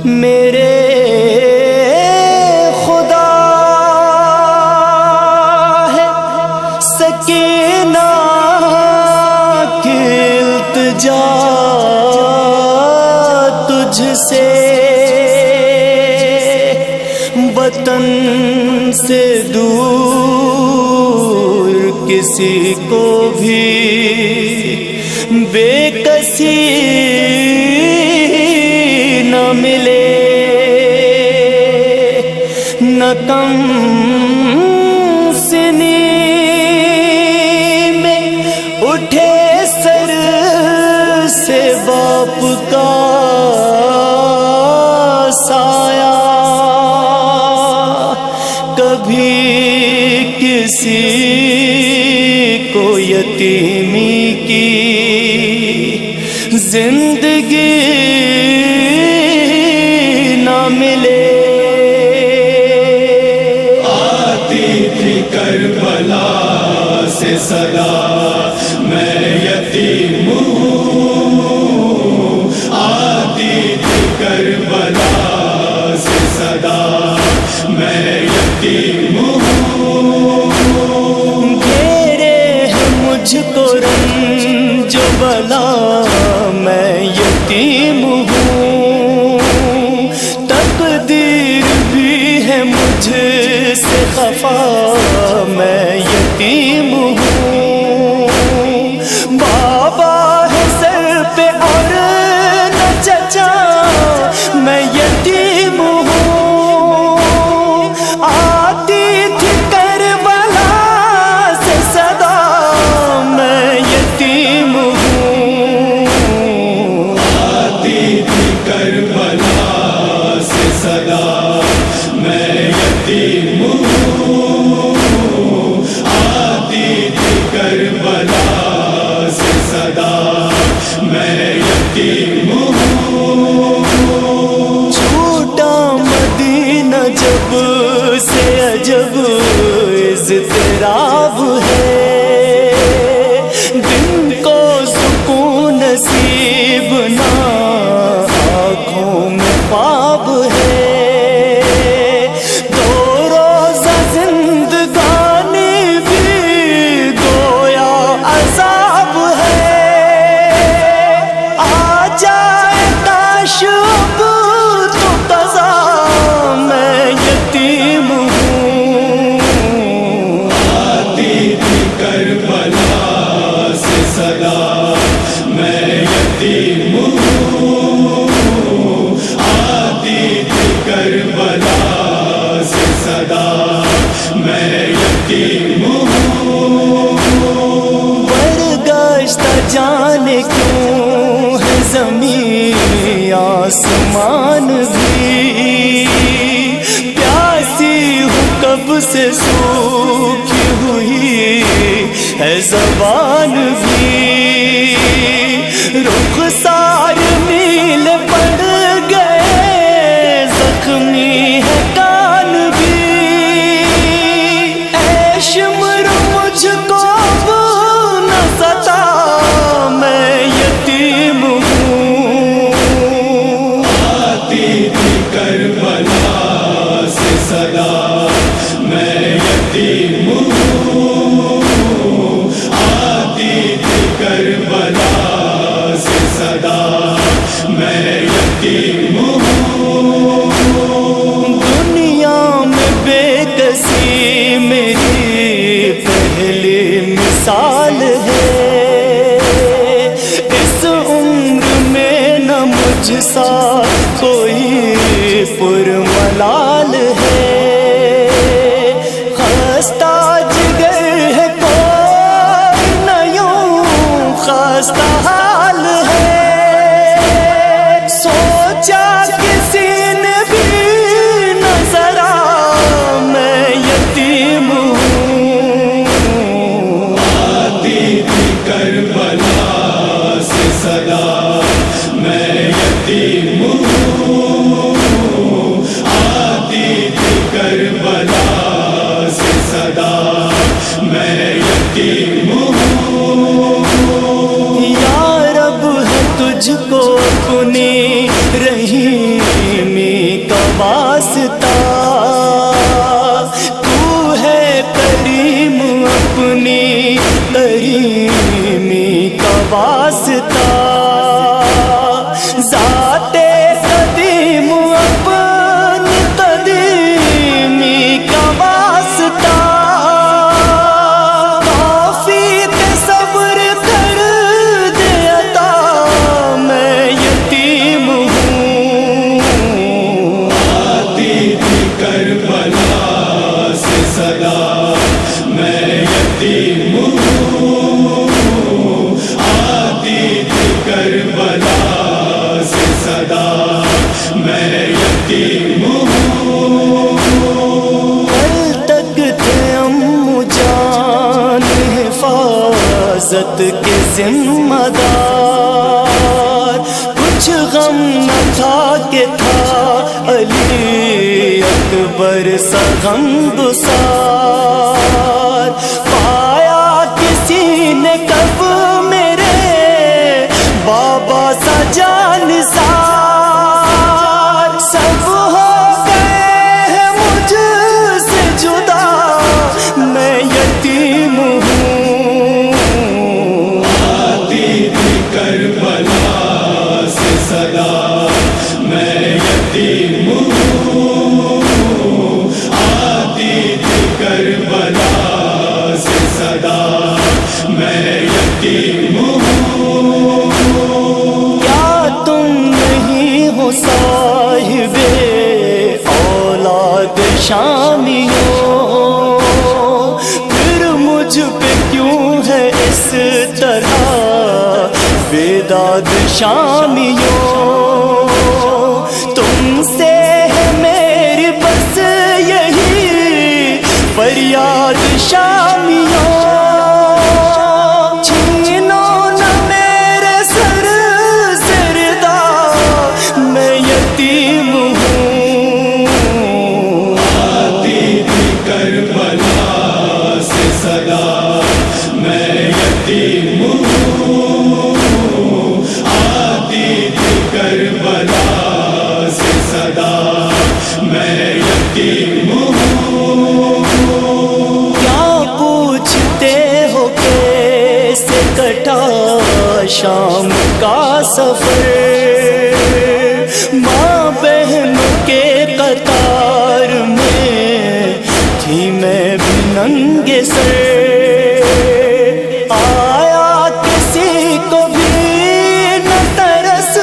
میرے خدا ہے سکینہ کی التجا تجھ سے، وطن سے دور کسی کو بھی بے کسی نہ ملے، نہ کم سنی میں اٹھے سر سے باپ کا سایہ، کبھی کسی کو یتیمی کی زندگی نہ ملے۔ آتی تھی کربلا سے صدا میں یتیم ہوں، آتی تھی کربلا سے صدا میں یتیم ہوں، گھیرے ہے مجھ کو رنج و بلا میں یتیم ہوں، تقدیر بھی ہے مجھ سے خفا میں یتیم ہوں، بابا ہے سر پہ اور نہ چچا میں یتیم ہوں، آتی تھی کربلا سے صدا میں یتیم ہوں، آتی تھی کربلا سے صدا میں یتیم ہوں، آتی تھی کربلا سے صدا میں یتیم ہوں، چھوٹا مدینہ جب سے عجب اضطراب ہے، دن کو سکون نصیب نہ آنکھوں میں خواب ہے، دو روزہ زندگانی بھی گویا عذاب ہے، آ جائے کاش اب تو قضا میں یتیم ہوں، آتی تھی کربلا سے صدا میں یتیم ہوں، آتی تھی کربلا سے صدا میں یتیم ہوں، برگشتہ جانے کیوں ہے زمین آسمان بھی، پیاسی ہوں کب سے سوکھی ہوئی ہے زبان بھی، رخسار میل پڑ گئے زخمی ہے کان بھی، اے شمر مجھ کو نہ ستا میں یتیم ہوں، آتی تھی کربلا سے صدا میں یتیم ہوں، آتی تھی کربلا سے صدا میں یتیم ہوں، دنیا میں بے کسی میری پہلی مثال ہے، اس عمر میں نہ مجھ سا کوئی پرملال ہے، خستہ جگر ہے کوئی نہ یوں خستہ حال ہے، سوچا کسی نے بھی نہ ذرا میں یتیم ہوں، آتی تھی کربلا سے صدا میں یتیم ہوں، آتی تھی کربلا سے صدا میں یتیم ہوں، یا رب ہے تجھ کو اپنی رحیم واسطہ، تو ہے کریم اپنی کریمی کا واسطہ، ذات قدیم اپنی قدیمی کا واسطہ، کافی صبر کر دے عطا، میں یتیم ہوں، آتی تھی کربلا سے صدا، میں یتیم ہوں، آتی تھی کربلا سے صدا، میں یتیم ہوں، کل تک تھے امّو جان حفاظت کے ذمہ دار، کچھ غم نہ تھا کہ تھا علی اکبر سا غمگسار، پایا کسی نے کب میرے بابا سا جانسار، سب ہو گئے ہیں مجھ سے جدا، میں یتیم ہوں، آتی تھی کربلا سے صدا، میں یتیم ہوں، آتی تھی کربلا سے صدا، میں یتیم ہوں، کیا تم نہیں ہو صاحب اولاد شامیوں، پھر مجھ پہ کیوں ہے اس طرح بیداد شامیوں، تم سے ہے میری بس یہی فریاد شامیوں، چھینو نہ میرے سر سے ردا، میں یتیم ہوں، آتی تھی کربلا سے صدا، میں یتیم ہوں، آتی تھی کربلا سے صدا، میں یتیم ہوں، کیا پوچھتے ہو کیسے کٹا شام کا سفر، ماں بہن کے قطار میں تھی میں بھی ننگے سر، آیا کسی کو بھی نہ ترس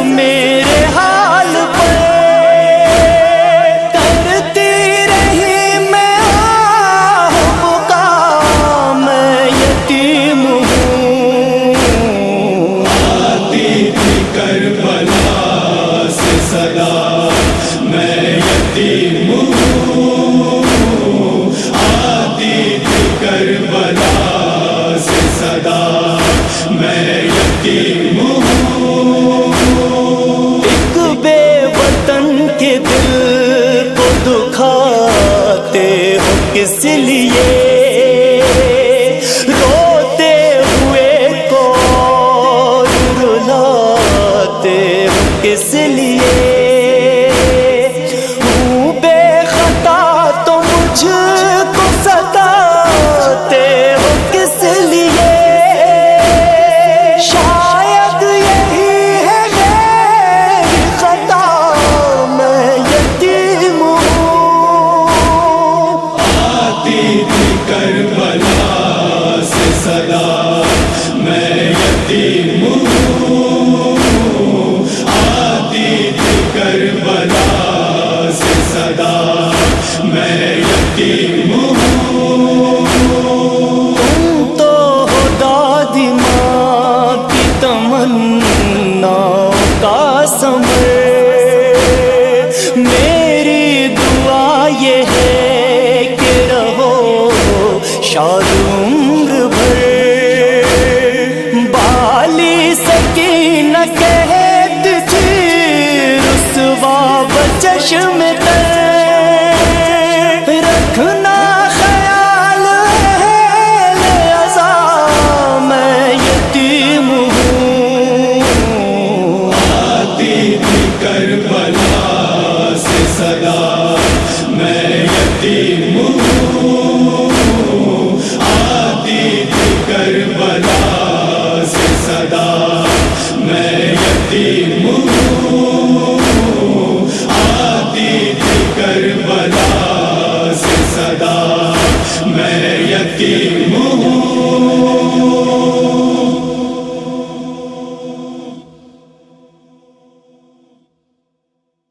میرے حال پر، کرتی رہی میں آہ بکا، میں یتیم ہوں، آتی تھی کربلا سے صدا، میں یتیم ہوں، آتی تھی کربلا سے صدا، میں یتیم ہوں، ایک بے وطن کے دل کو دکھاتے ہو کس لیے، روتے ہوئے کو رلاتے ہو کس لیے، ہوں بے خطا تو مجھ کو ستاتے ہو کس لیے، شاید یہی ہے میری خطا، میں یتیم ہوں، آتی تھی کربلا سے صدا، میں یتیم ہوں، آتی تھی کربلا سے صدا، میں یتیم ہوں، تم تو ہو دادی ماں کی تمنا کا ثمر، میری دعا یہ ہے کہ رہو شاد عمر بھر، بالی سکینہ کہتی تھی رسوا بچشم تر، رکھنا خیال ہے ازا، میں یتیم ہوں، آتی تھی کربلا سے ہوں